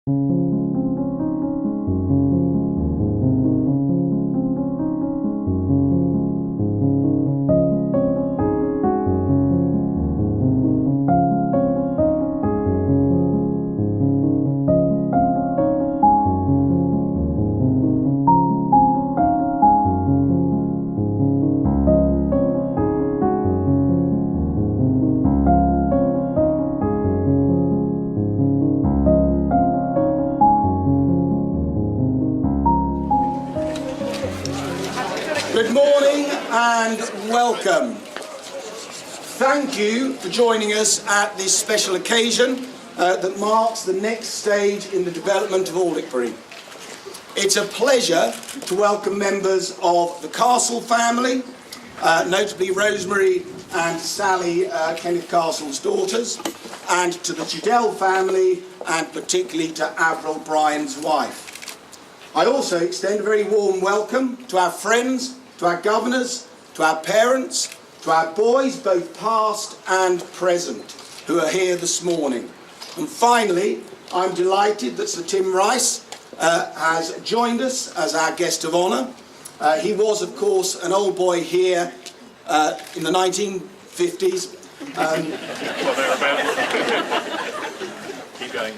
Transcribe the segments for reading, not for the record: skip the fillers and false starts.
Good morning and welcome. Thank you for joining us at this special occasion that marks the next stage in the development of Aldwickbury. It's a pleasure to welcome members of the Castle family, notably Rosemary and Sally, Kenneth Castle's daughters, and to the Chidell family, and particularly to Avril, Brian's wife. I also extend a very warm welcome to our friends, to our governors, to our parents, to our boys, both past and present, who are here this morning. And finally, I'm delighted that Sir Tim Rice has joined us as our guest of honour. He was, of course, an old boy here in the 1950s. Well, thereabouts. Keep going.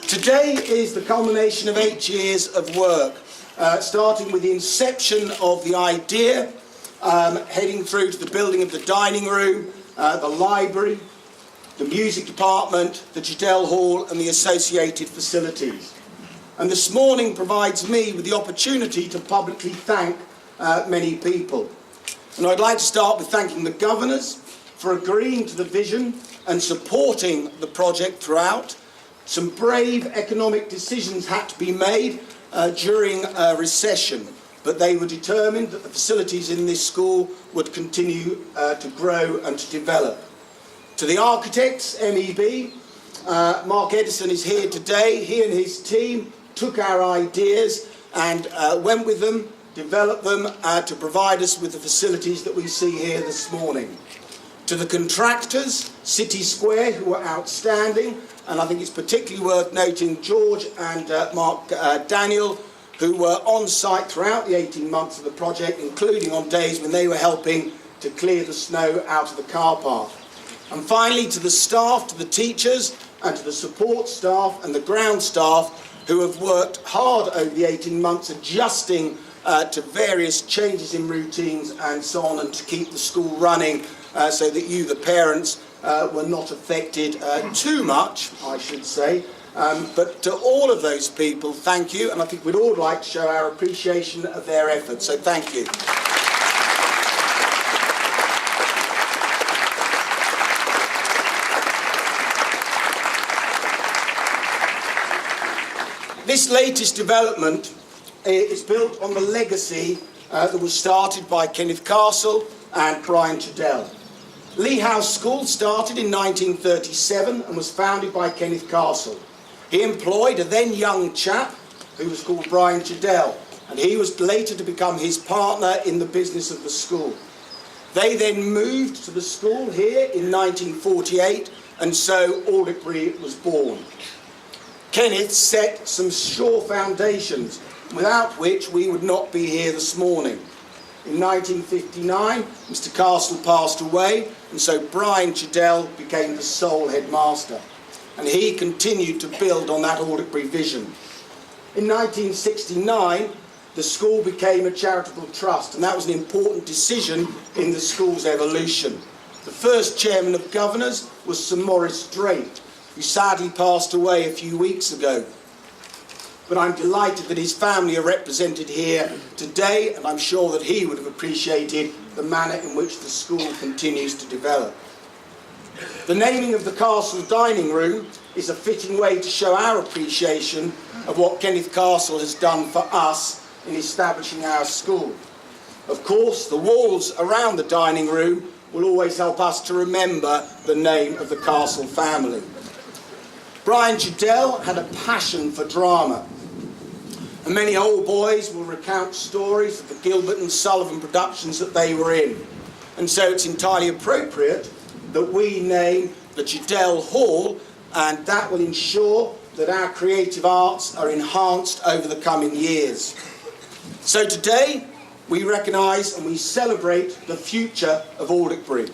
Today is the culmination of 8 years of work, starting with the inception of the idea, heading through to the building of the dining room, the library, the music department, the Chidell Hall and the associated facilities. And this morning provides me with the opportunity to publicly thank many people. And I'd like to start with thanking the governors for agreeing to the vision and supporting the project throughout. Some brave economic decisions had to be made during a recession, but they were determined that the facilities in this school would continue to grow and to develop. To the architects, MEB, Mark Edison is here today. He and his team took our ideas and went with them, developed them to provide us with the facilities that we see here this morning. To the contractors, City Square, who were outstanding, and I think it's particularly worth noting George and Mark Daniel, who were on site throughout the 18 months of the project, including on days when they were helping to clear the snow out of the car park. And finally, to the staff, to the teachers, and to the support staff and the ground staff who have worked hard over the 18 months adjusting to various changes in routines and so on, and to keep the school running so that you, the parents, were not affected too much, I should say. But to all of those people, thank you, and I think we'd all like to show our appreciation of their efforts, so thank you. This latest development is built on the legacy that was started by Kenneth Castle and Brian Chidell. Lee House School started in 1937 and was founded by Kenneth Castle. He employed a then young chap who was called Brian Chidell, and he was later to become his partner in the business of the school. They then moved to the school here in 1948, and so Aldwickbury was born. Kenneth set some sure foundations, without which we would not be here this morning. In 1959, Mr. Castle passed away, and so Brian Chidell became the sole headmaster. And he continued to build on that Aldwickbury vision. In 1969, the school became a charitable trust, and that was an important decision in the school's evolution. The first chairman of governors was Sir Maurice Drake, who sadly passed away a few weeks ago. But I'm delighted that his family are represented here today, and I'm sure that he would have appreciated the manner in which the school continues to develop. The naming of the Castle dining room is a fitting way to show our appreciation of what Kenneth Castle has done for us in establishing our school. Of course, the walls around the dining room will always help us to remember the name of the Castle family. Brian Chidell had a passion for drama, and many old boys will recount stories of the Gilbert and Sullivan productions that they were in. And so it's entirely appropriate that we name the Chidell Hall and that will ensure that our creative arts are enhanced over the coming years. So today, we recognise and we celebrate the future of Aldwickbury.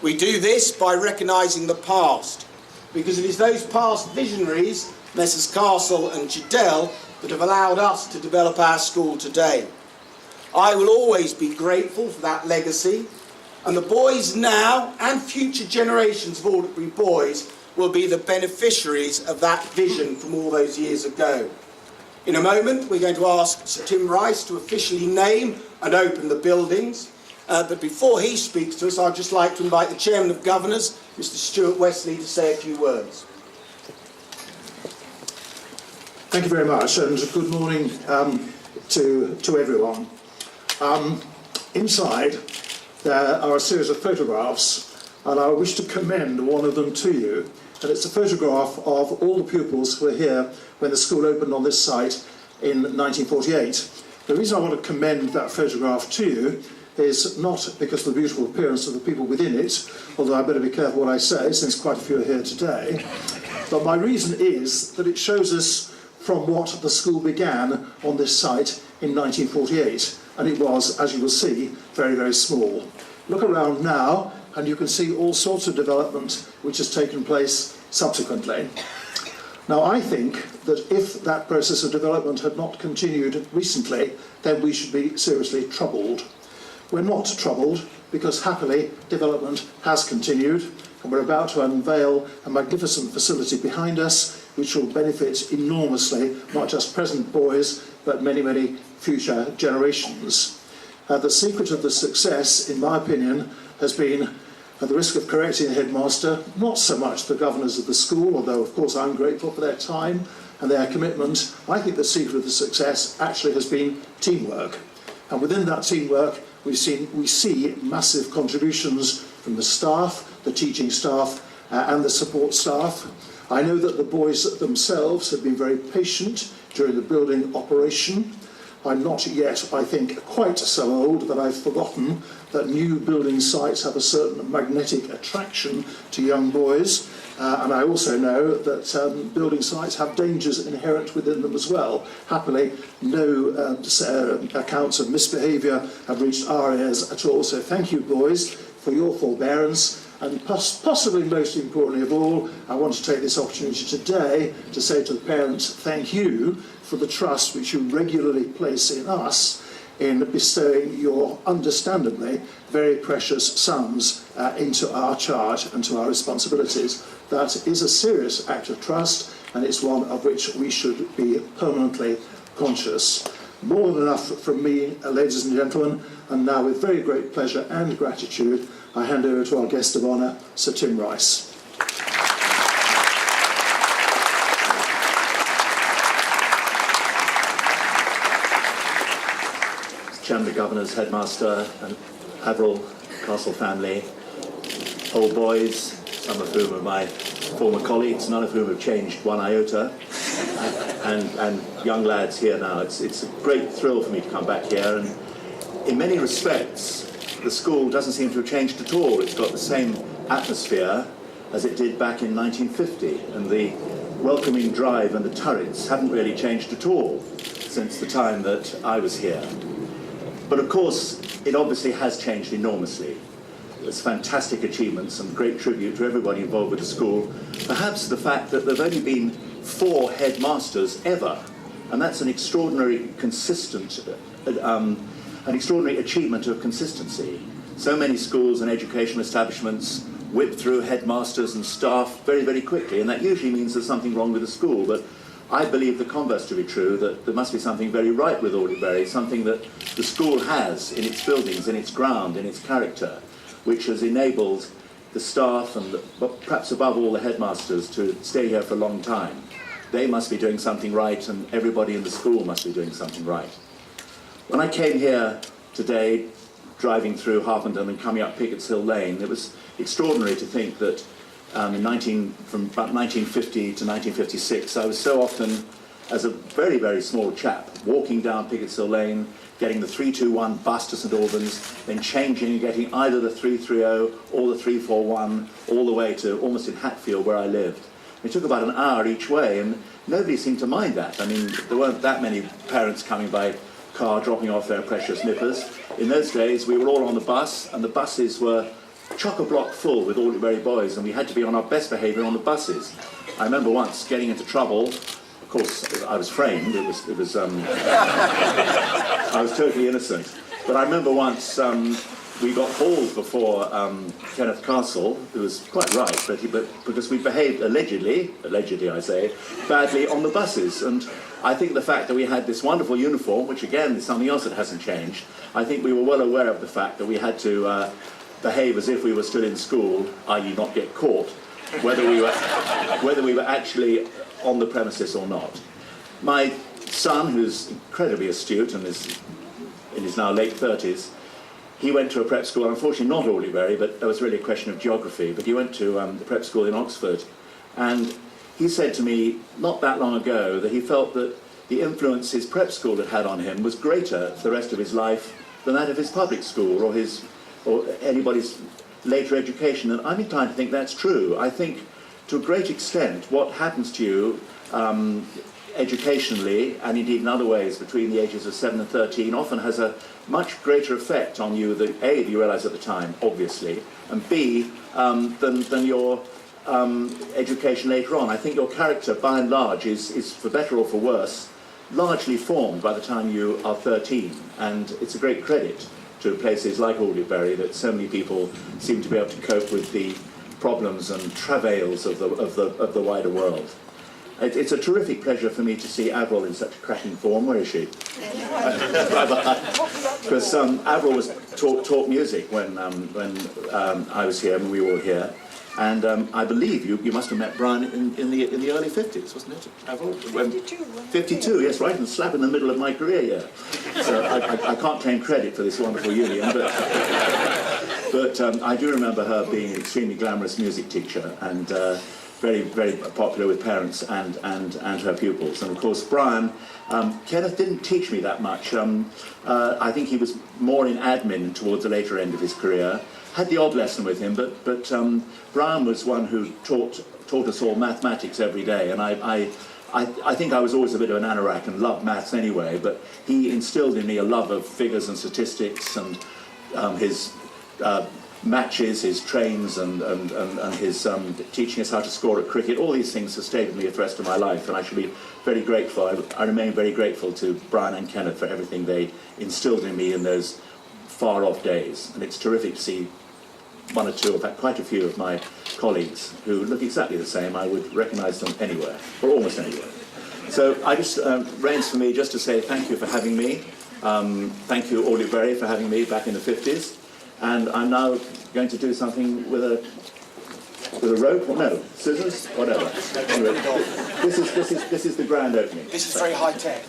We do this by recognising the past, because it is those past visionaries, Messrs Castle and Chidell, that have allowed us to develop our school today. I will always be grateful for that legacy, and the boys now and future generations of Aldwickbury boys will be the beneficiaries of that vision from all those years ago. In a moment, we're going to ask Sir Tim Rice to officially name and open the buildings. But before he speaks to us, I'd just like to invite the Chairman of Governors, Mr Stuart Wesley, to say a few words. Thank you very much, and good morning to everyone. Inside there are a series of photographs, and I wish to commend one of them to you. And it's a photograph of all the pupils who were here when the school opened on this site in 1948. The reason I want to commend that photograph to you is not because of the beautiful appearance of the people within it, although I better be careful what I say since quite a few are here today, but my reason is that it shows us from what the school began on this site in 1948, and it was, as you will see, very, very small. Look around now and you can see all sorts of development which has taken place subsequently. Now, I think that if that process of development had not continued recently, then we should be seriously troubled. We're not troubled because, happily, development has continued, and we're about to unveil a magnificent facility behind us which will benefit enormously not just present boys but many, many future generations. The secret of the success, in my opinion, has been, at the risk of correcting the headmaster, not so much the governors of the school, although of course I'm grateful for their time and their commitment. I think the secret of the success actually has been teamwork. And within that teamwork, we see massive contributions from the staff, the teaching staff, and the support staff. I know that the boys themselves have been very patient during the building operation. I'm not yet, I think, quite so old that I've forgotten that new building sites have a certain magnetic attraction to young boys. And I also know that building sites have dangers inherent within them as well. Happily, no accounts of misbehaviour have reached our ears at all. So thank you, boys, for your forbearance. And possibly most importantly of all, I want to take this opportunity today to say to the parents, thank you for the trust which you regularly place in us in bestowing your, understandably, very precious sums into our charge and to our responsibilities. That is a serious act of trust, and it's one of which we should be permanently conscious. More than enough from me, ladies and gentlemen, and now with very great pleasure and gratitude, I hand over to our guest of honour, Sir Tim Rice. Chairman of Governors, Headmaster, and Averil, Castle family, old boys, some of whom are my former colleagues, none of whom have changed one iota, and young lads here now. It's a great thrill for me to come back here, and in many respects, the school doesn't seem to have changed at all. It's got the same atmosphere as it did back in 1950, and the welcoming drive and the turrets haven't really changed at all since the time that I was here. But of course, it obviously has changed enormously. There's fantastic achievements and great tribute to everybody involved with the school. Perhaps the fact that there have only been 4 headmasters ever, and that's an extraordinary an extraordinary achievement of consistency. So many schools and educational establishments whip through headmasters and staff very, very quickly, and that usually means there's something wrong with the school. But I believe the converse to be true, that there must be something very right with Aldwickbury, something that the school has in its buildings, in its ground, in its character, which has enabled the staff and perhaps above all the headmasters to stay here for a long time. They must be doing something right, and everybody in the school must be doing something right. When I came here today, driving through Harpenden and coming up Pickett's Hill Lane, it was extraordinary to think that from about 1950 to 1956, I was so often, as a very, very small chap, walking down Pickett's Hill Lane, getting the 321 bus to St Albans, then changing and getting either the 330 or the 341 all the way to almost in Hatfield where I lived. It took about an hour each way, and nobody seemed to mind that. I mean, there weren't that many parents coming by car dropping off their precious nippers. In those days, we were all on the bus, and the buses were chock-a-block full with Aldwickbury boys, and we had to be on our best behaviour on the buses. I remember once getting into trouble. Of course, I was framed. I was totally innocent. But I remember once we got hauled before Kenneth Castle, who was quite right, but because we behaved allegedly I say, badly on the buses. And I think the fact that we had this wonderful uniform, which again is something else that hasn't changed, I think we were well aware of the fact that we had to behave as if we were still in school, i.e. not get caught, whether we were actually on the premises or not. My son, who's incredibly astute and is in his now late 30s, he went to a prep school, unfortunately not Aldwickbury, but that was really a question of geography, but he went to the prep school in Oxford, and he said to me not that long ago that he felt that the influence his prep school had had on him was greater for the rest of his life than that of his public school or anybody's later education, and I'm inclined to think that's true. I think to a great extent what happens to you educationally, and indeed in other ways between the ages of 7 and 13, often has a much greater effect on you than A, you realise at the time, obviously, and B, than your education later on. I think your character, by and large, is for better or for worse, largely formed by the time you are 13, and it's a great credit to places like Aldwickbury that so many people seem to be able to cope with the problems and travails of the wider world. It's a terrific pleasure for me to see Avril in such cracking form. Where is she? Because Avril was taught music when I was here, and we were all here. And I believe you must have met Brian in the early 50s, wasn't it, Avril? 52. 52, yes, right, and slap in the middle of my career, yeah. So I can't claim credit for this wonderful union, but I do remember her being an extremely glamorous music teacher, and very, very popular with parents and her pupils. And of course, Brian, Kenneth didn't teach me that much. I think he was more in admin towards the later end of his career. Had the odd lesson with him, but Brian was one who taught us all mathematics every day. And I think I was always a bit of an anorak and loved maths anyway, but he instilled in me a love of figures and statistics, and his matches, his trains, and his teaching us how to score at cricket. All these things have stayed with me for the rest of my life, and I should be very grateful. I remain very grateful to Brian and Kenneth for everything they instilled in me in those far-off days. And it's terrific to see one or two, in fact quite a few of my colleagues who look exactly the same. I would recognise them anywhere, or almost anywhere. So I just reigns for me just to say thank you for having me. Thank you, Aldwickbury, for having me back in the 50s. And I'm now going to do something with a rope, or no, scissors, whatever. Anyway, this is the grand opening. This is very high tech.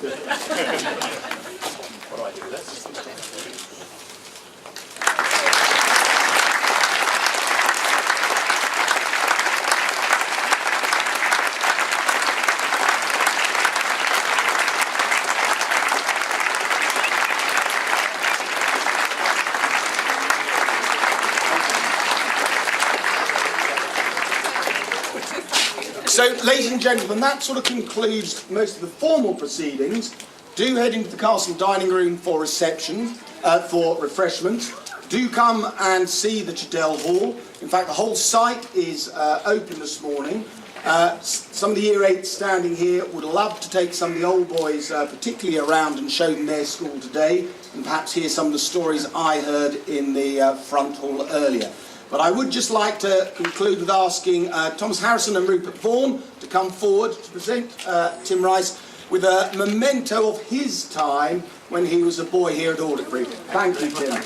What do I do with this? So, ladies and gentlemen, that sort of concludes most of the formal proceedings. Do head into the castle dining room for reception, for refreshments. Do come and see the Chidell Hall. In fact, the whole site is open this morning. Some of the Year 8s standing here would love to take some of the old boys, particularly around, and show them their school today, and perhaps hear some of the stories I heard in the front hall earlier. But I would just like to conclude with asking Thomas Harrison and Rupert Vaughan to come forward to present Tim Rice with a memento of his time when he was a boy here at Aldwickbury. Thank you, Tim.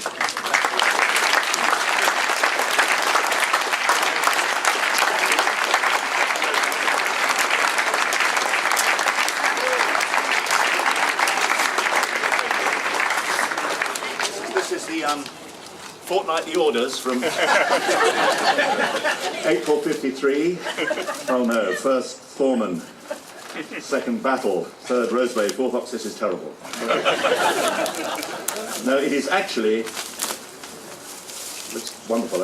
This is the fortnightly orders from April 53. Oh no, first foreman, second battle, third Roseblade, fourth ox, this is terrible. No, it is actually, looks wonderful.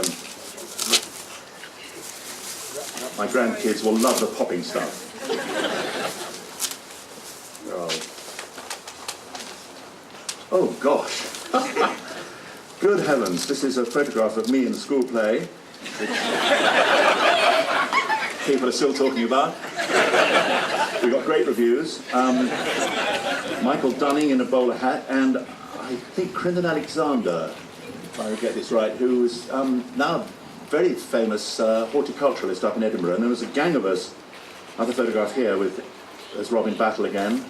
My grandkids will love the popping stuff. Oh gosh. Good heavens, this is a photograph of me in the school play, which people are still talking about. We got great reviews. Michael Dunning in a bowler hat, and I think Crindan Alexander, if I get this right, who is now a very famous horticulturalist up in Edinburgh. And there was a gang of us. Another photograph here as Robin Battle again.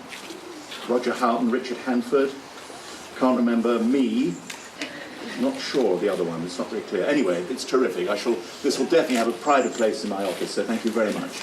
Roger Houghton, Richard Hanford. Can't remember me. Not sure of the other one, it's not very clear. Anyway, it's terrific. This will definitely have a pride of place in my office, so thank you very much.